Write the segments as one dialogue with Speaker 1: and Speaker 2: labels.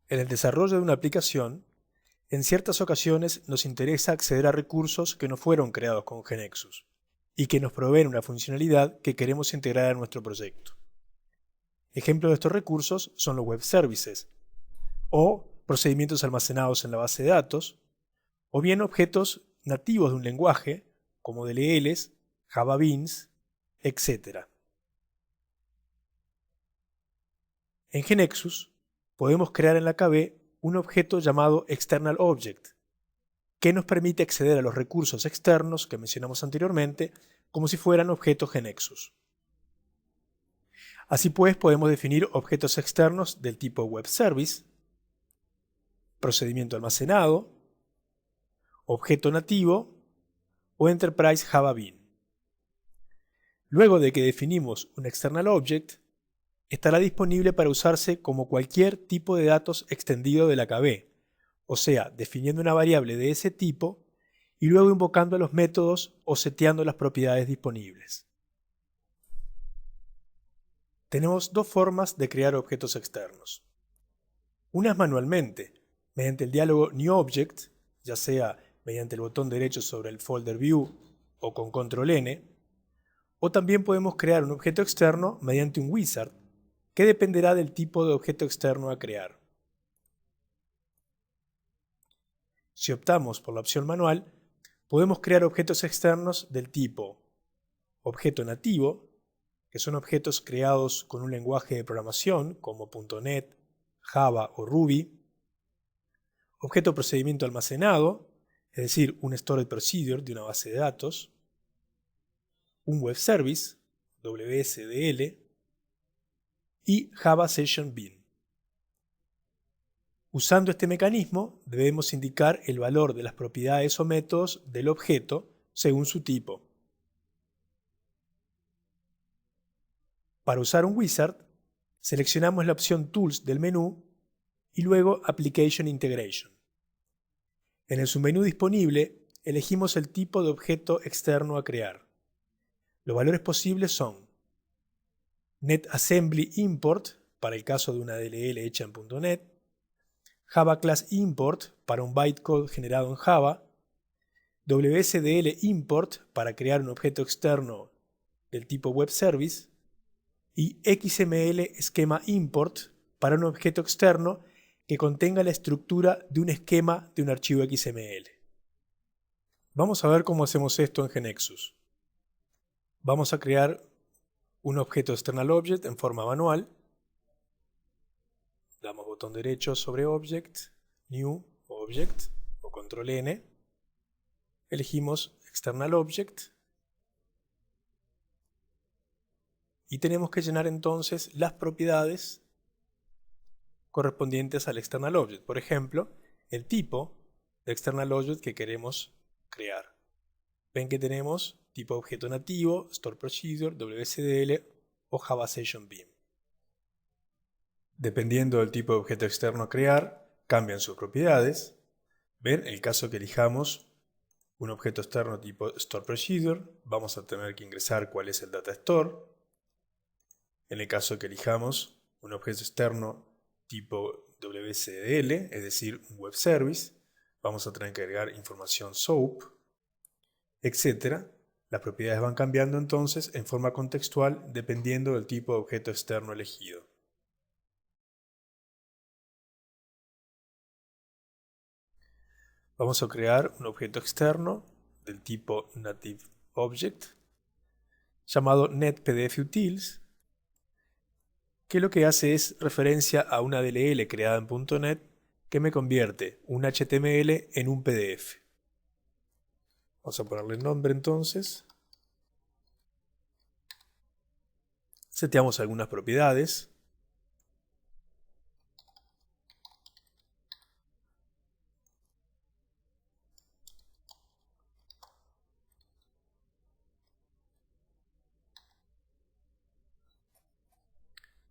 Speaker 1: En el desarrollo de una aplicación, en ciertas ocasiones nos interesa acceder a recursos que no fueron creados con GNexus y que nos proveen una funcionalidad que queremos integrar a nuestro proyecto. Ejemplos de estos recursos son los web services o procedimientos almacenados en la base de datos, o bien objetos nativos de un lenguaje como DLLs, Java Beans, etc. En GNexus podemos crear en la KB un objeto llamado External Object, que nos permite acceder a los recursos externos que mencionamos anteriormente como si fueran objetos GNexus. Así pues, podemos definir objetos externos del tipo Web Service, procedimiento almacenado, objeto nativo o Enterprise Java Bean. Luego de que definimos un External Object, estará disponible para usarse como cualquier tipo de datos extendido de la KB, o sea, definiendo una variable de ese tipo y luego invocando los métodos o seteando las propiedades disponibles. Tenemos dos formas de crear objetos externos. Una es manualmente, mediante el diálogo NewObject, ya sea mediante el botón derecho sobre el folder View o con Control N, o también podemos crear un objeto externo mediante un wizard, que dependerá del tipo de objeto externo a crear. Si optamos por la opción manual, podemos crear objetos externos del tipo objeto nativo, que son objetos creados con un lenguaje de programación como .NET, Java o Ruby, objeto procedimiento almacenado, es decir, un Stored Procedure de una base de datos, un Web Service, WSDL, y Java Session Bean. Usando este mecanismo, debemos indicar el valor de las propiedades o métodos del objeto según su tipo. Para usar un wizard, seleccionamos la opción Tools del menú y luego Application Integration. En el submenú disponible, elegimos el tipo de objeto externo a crear. Los valores posibles son NetAssembly Import, para el caso de una DLL hecha en .NET, Java Class Import, para un bytecode generado en Java, WSDL Import, para crear un objeto externo del tipo Web Service, y XML Schema Import, para un objeto externo que contenga la estructura de un esquema de un archivo XML. Vamos a ver cómo hacemos esto en GNexus. Vamos a crear un objeto External Object en forma manual. Damos botón derecho sobre Object, New, Object o Control N. Elegimos External Object y tenemos que llenar entonces las propiedades correspondientes al External Object. Por ejemplo, el tipo de External Object que queremos crear. Ven que tenemos tipo objeto nativo, Stored Procedure, WSDL o Java Session Bean. Dependiendo del tipo de objeto externo a crear, cambian sus propiedades. Ven, en el caso que elijamos un objeto externo tipo Stored Procedure, vamos a tener que ingresar cuál es el data store. En el caso que elijamos un objeto externo tipo WSDL, es decir, un web service, vamos a tener que agregar información SOAP, etc. Las propiedades van cambiando entonces en forma contextual dependiendo del tipo de objeto externo elegido. Vamos a crear un objeto externo del tipo Native Object llamado NetPDFUtils, que lo que hace es referencia a una DLL creada en .NET que me convierte un HTML en un PDF. Vamos a ponerle nombre entonces. Seteamos algunas propiedades.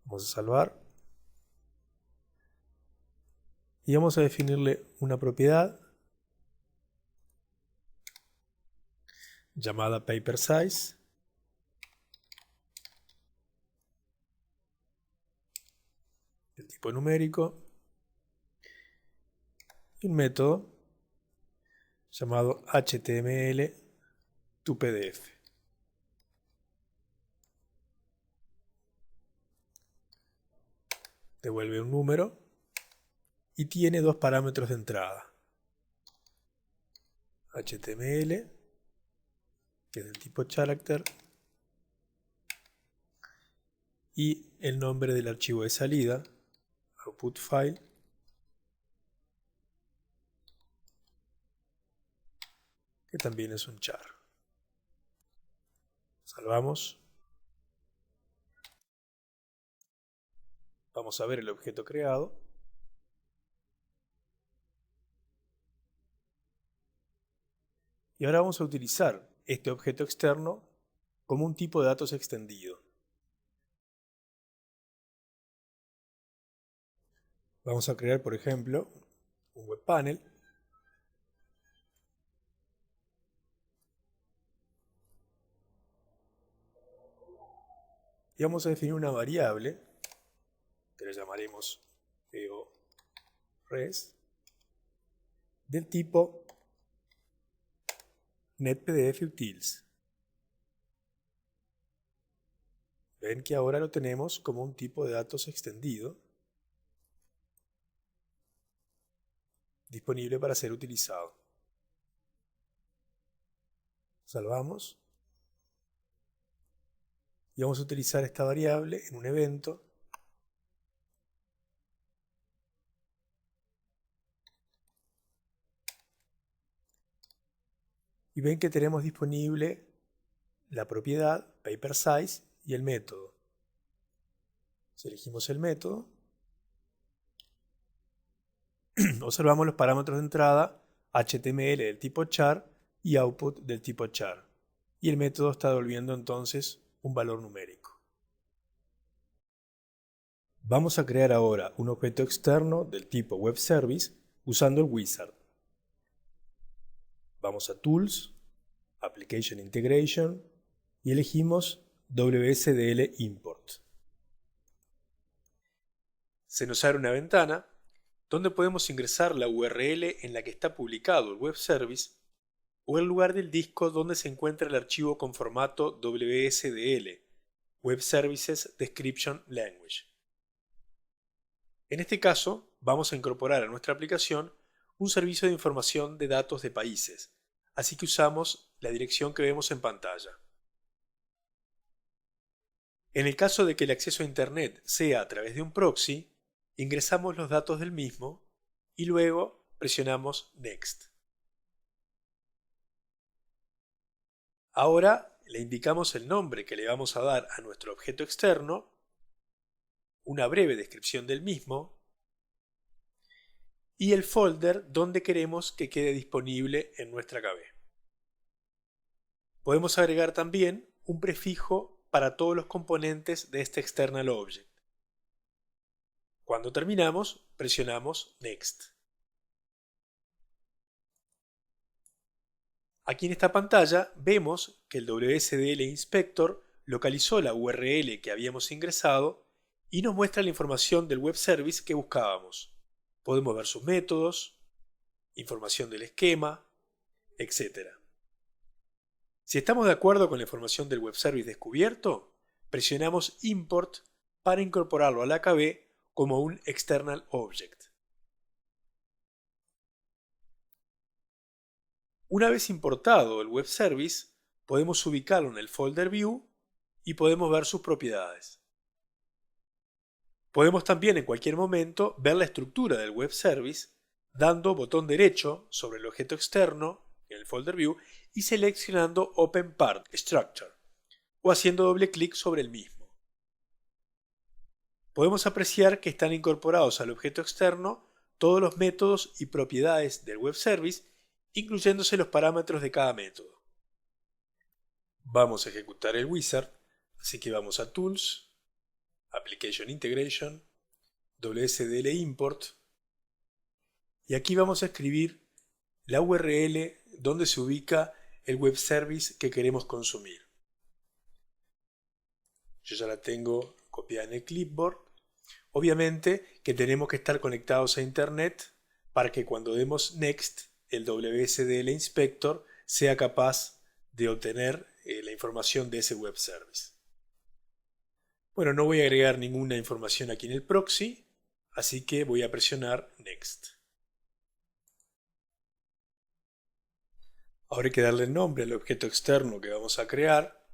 Speaker 1: Vamos a salvar. Y vamos a definirle una propiedad llamada PaperSize. De tipo numérico. y un método llamado HTML to PDF. Devuelve un número y tiene dos parámetros de entrada. HTML, que es del tipo character, y el nombre del archivo de salida, output file, que también es un char. Salvamos. Vamos a ver el objeto creado. Y ahora vamos a utilizar este objeto externo como un tipo de datos extendido. Vamos a crear, por ejemplo, un web panel. Y vamos a definir una variable que le llamaremos EORES del tipo netpdfutils. Ven que ahora lo tenemos como un tipo de datos extendido disponible para ser utilizado. Salvamos. Y vamos a utilizar esta variable en un evento y ven que tenemos disponible la propiedad, paper size y el método. Si elegimos el método, observamos los parámetros de entrada HTML del tipo char y output del tipo char. Y el método está devolviendo entonces un valor numérico. Vamos a crear ahora un objeto externo del tipo web service usando el wizard. Vamos a Tools, Application Integration y elegimos WSDL Import. Se nos abre una ventana donde podemos ingresar la URL en la que está publicado el web service o el lugar del disco donde se encuentra el archivo con formato WSDL, Web Services Description Language. En este caso, vamos a incorporar a nuestra aplicación un servicio de información de datos de países, así que usamos la dirección que vemos en pantalla. En el caso de que el acceso a Internet sea a través de un proxy, ingresamos los datos del mismo y luego presionamos Next. Ahora le indicamos el nombre que le vamos a dar a nuestro objeto externo, una breve descripción del mismo y el folder donde queremos que quede disponible en nuestra KB. Podemos agregar también un prefijo para todos los componentes de este external object. Cuando terminamos, presionamos Next. Aquí en esta pantalla vemos que el WSDL Inspector localizó la URL que habíamos ingresado y nos muestra la información del web service que buscábamos. Podemos ver sus métodos, información del esquema, etc. Si estamos de acuerdo con la información del web service descubierto, presionamos Import para incorporarlo a la KB como un external object. Una vez importado el web service, podemos ubicarlo en el folder View y podemos ver sus propiedades. Podemos también en cualquier momento ver la estructura del web service dando botón derecho sobre el objeto externo en el folder View y seleccionando Open Part Structure o haciendo doble clic sobre el mismo. Podemos apreciar que están incorporados al objeto externo todos los métodos y propiedades del web service, incluyéndose los parámetros de cada método. Vamos a ejecutar el wizard, así que vamos a Tools, Application Integration, WSDL Import, y aquí vamos a escribir la URL donde se ubica el web service que queremos consumir. Yo ya la tengo copiada en el clipboard. Obviamente que tenemos que estar conectados a Internet para que cuando demos Next, el WSDL Inspector sea capaz de obtener la información de ese web service. Bueno, no voy a agregar ninguna información aquí en el proxy, así que voy a presionar Next. Ahora hay que darle el nombre al objeto externo que vamos a crear.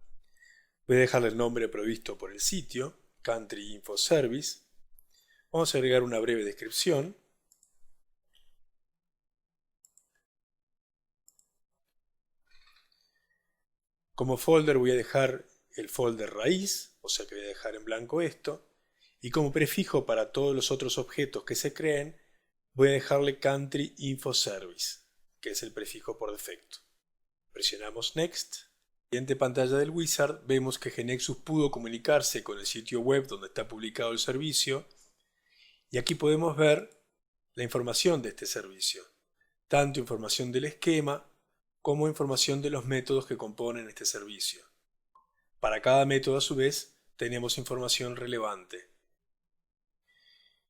Speaker 1: Voy a dejarle el nombre provisto por el sitio, Country Info Service. Vamos a agregar una breve descripción. Como folder voy a dejar el folder raíz, o sea que voy a dejar en blanco esto. Y como prefijo para todos los otros objetos que se creen, voy a dejarle Country Info Service, que es el prefijo por defecto. Presionamos Next. En la siguiente pantalla del wizard vemos que GeneXus pudo comunicarse con el sitio web donde está publicado el servicio. Y aquí podemos ver la información de este servicio, tanto información del esquema como información de los métodos que componen este servicio. Para cada método a su vez tenemos información relevante.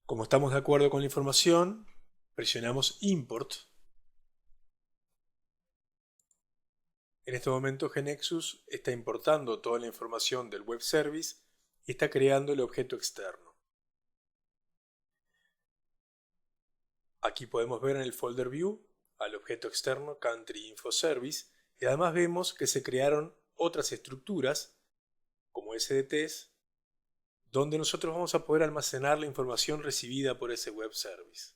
Speaker 1: Como estamos de acuerdo con la información, presionamos Import. En este momento GeneXus está importando toda la información del web service y está creando el objeto externo. Aquí podemos ver en el folder View al objeto externo Country Info Service y además vemos que se crearon otras estructuras como SDTs donde nosotros vamos a poder almacenar la información recibida por ese web service.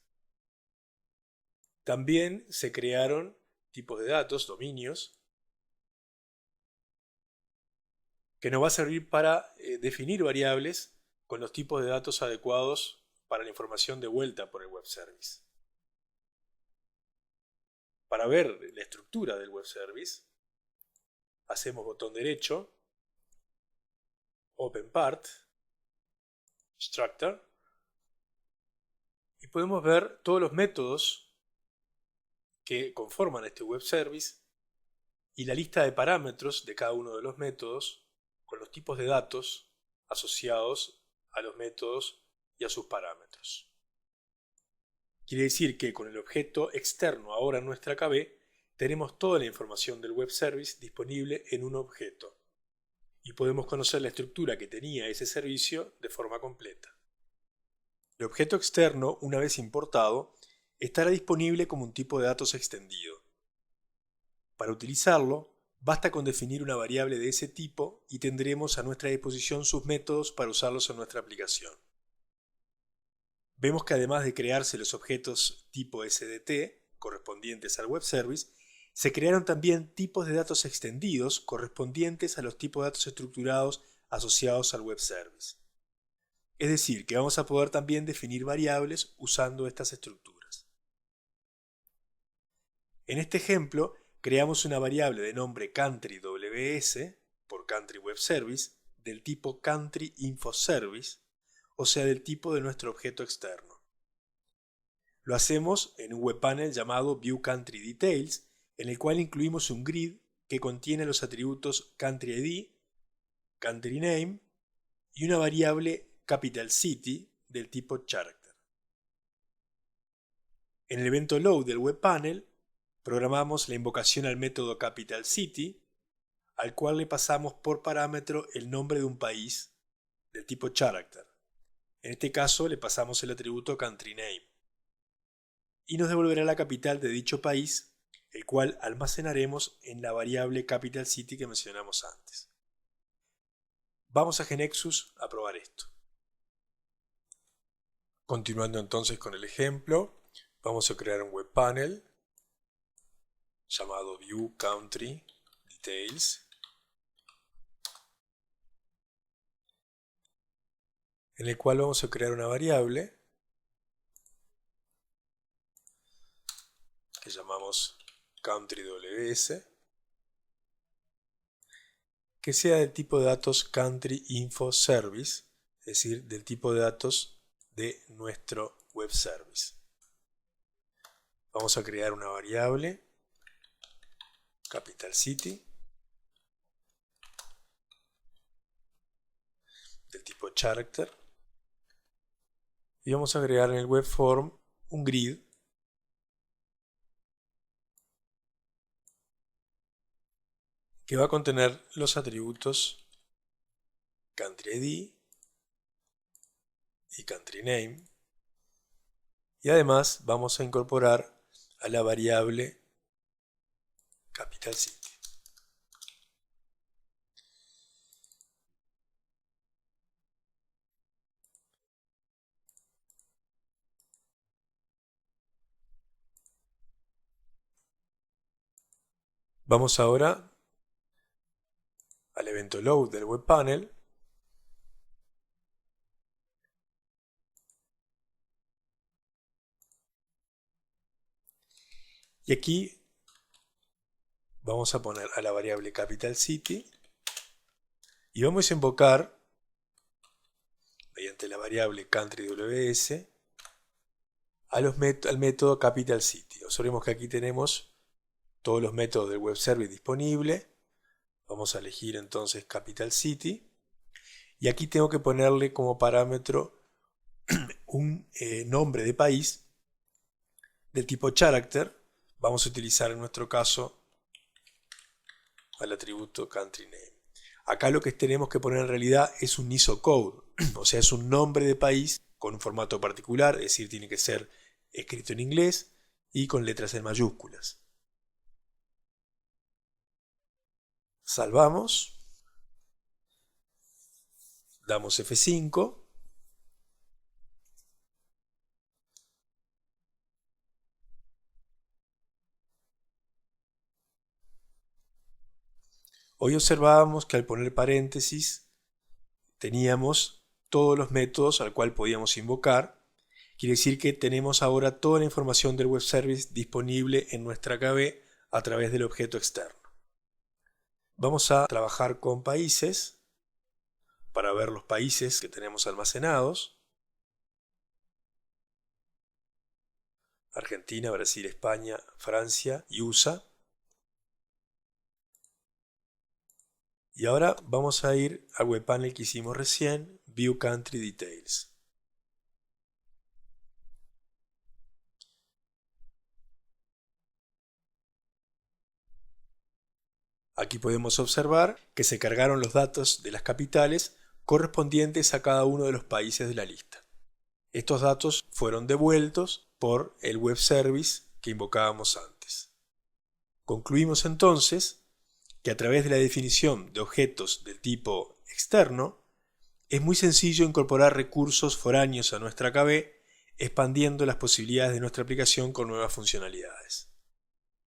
Speaker 1: También se crearon tipos de datos, dominios, que nos va a servir para definir variables con los tipos de datos adecuados para la información devuelta por el web service. Para ver la estructura del web service, hacemos botón derecho, Open Part, Structure, y podemos ver todos los métodos que conforman este web service y la lista de parámetros de cada uno de los métodos con los tipos de datos asociados a los métodos y a sus parámetros. Quiere decir que con el objeto externo ahora en nuestra KB tenemos toda la información del web service disponible en un objeto y podemos conocer la estructura que tenía ese servicio de forma completa. El objeto externo, una vez importado, estará disponible como un tipo de datos extendido. Para utilizarlo, basta con definir una variable de ese tipo y tendremos a nuestra disposición sus métodos para usarlos en nuestra aplicación. Vemos que además de crearse los objetos tipo SDT correspondientes al web service, se crearon también tipos de datos extendidos correspondientes a los tipos de datos estructurados asociados al web service. Es decir, que vamos a poder también definir variables usando estas estructuras. En este ejemplo, creamos una variable de nombre countryWS por Country Web Service del tipo Country Info Service, o sea del tipo de nuestro objeto externo. Lo hacemos en un webpanel llamado View Country Details, en el cual incluimos un grid que contiene los atributos Country ID, Country Name y una variable Capital City del tipo Character. En el evento Load del webpanel programamos la invocación al método Capital City, al cual le pasamos por parámetro el nombre de un país del tipo Character. En este caso le pasamos el atributo Country Name. Y nos devolverá la capital de dicho país, el cual almacenaremos en la variable Capital City que mencionamos antes. Vamos a GeneXus a probar esto. Continuando entonces con el ejemplo, vamos a crear un webpanel llamado View Country Details, en el cual vamos a crear una variable que llamamos CountryWS, que sea del tipo de datos Country Info Service, es decir, del tipo de datos de nuestro web service. Vamos a crear una variable Capital City del tipo Character y vamos a agregar en el web form un grid que va a contener los atributos country ID y country name, y además vamos a incorporar a la variable capital city. Vamos ahora al evento load del web panel y aquí vamos a poner a la variable capital city y vamos a invocar mediante la variable countryws al método capital city. Observemos que aquí tenemos todos los métodos del web service disponibles. Vamos a elegir entonces capital city y aquí tengo que ponerle como parámetro un nombre de país del tipo character. Vamos a utilizar en nuestro caso al atributo country name. Acá lo que tenemos que poner en realidad es un ISO code, o sea, es un nombre de país con un formato particular, es decir, tiene que ser escrito en inglés y con letras en mayúsculas. Salvamos, damos F5. Hoy observábamos que al poner paréntesis teníamos todos los métodos al cual podíamos invocar. Quiere decir que tenemos ahora toda la información del web service disponible en nuestra KB a través del objeto externo. Vamos a trabajar con países para ver los países que tenemos almacenados. Argentina, Brasil, España, Francia y USA. Y ahora vamos a ir al web panel que hicimos recién, View Country Details. Aquí podemos observar que se cargaron los datos de las capitales correspondientes a cada uno de los países de la lista. Estos datos fueron devueltos por el web service que invocábamos antes. Concluimos entonces que a través de la definición de objetos del tipo externo, es muy sencillo incorporar recursos foráneos a nuestra KB, expandiendo las posibilidades de nuestra aplicación con nuevas funcionalidades.